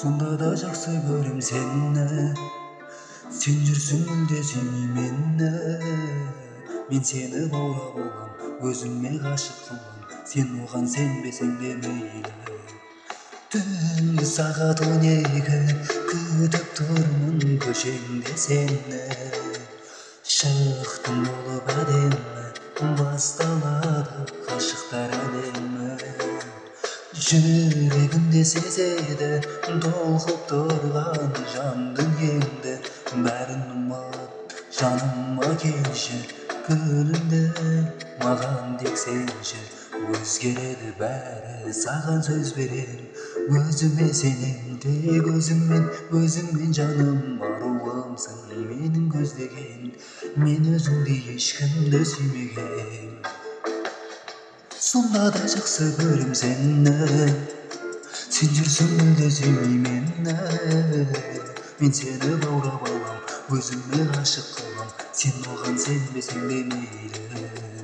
Сонда да жақсы көрем сені, сен жүрсің мүлде сүймеймені. Мен сені баурап алам, өзіме ғашық қылам, сен оған сенбесең де мейлі. Түнгі сағат 12, күтіп тұрмын көшеңде сені. Шықтың болып әдемі, басталады ғашықтар әлемі. Жүрегімде сезеді толқып тұрған жан дүниеңді. Бәрін ұмыт, жаныма келші, күнімді маған тек сенші. Өзгереді бәрі, саған сөз берем, өзіме сенем. Тек өзіңмен жаным аруымсың менің көздеген. Мен өзіңдей ешкімді сүймеген. Сонда да жақсы көрем сені, сен жүрсің мүлде сүймеймені. Мен сені баурап алам, өзіме ғашық қылам, сен оған сенбесең де мейлі.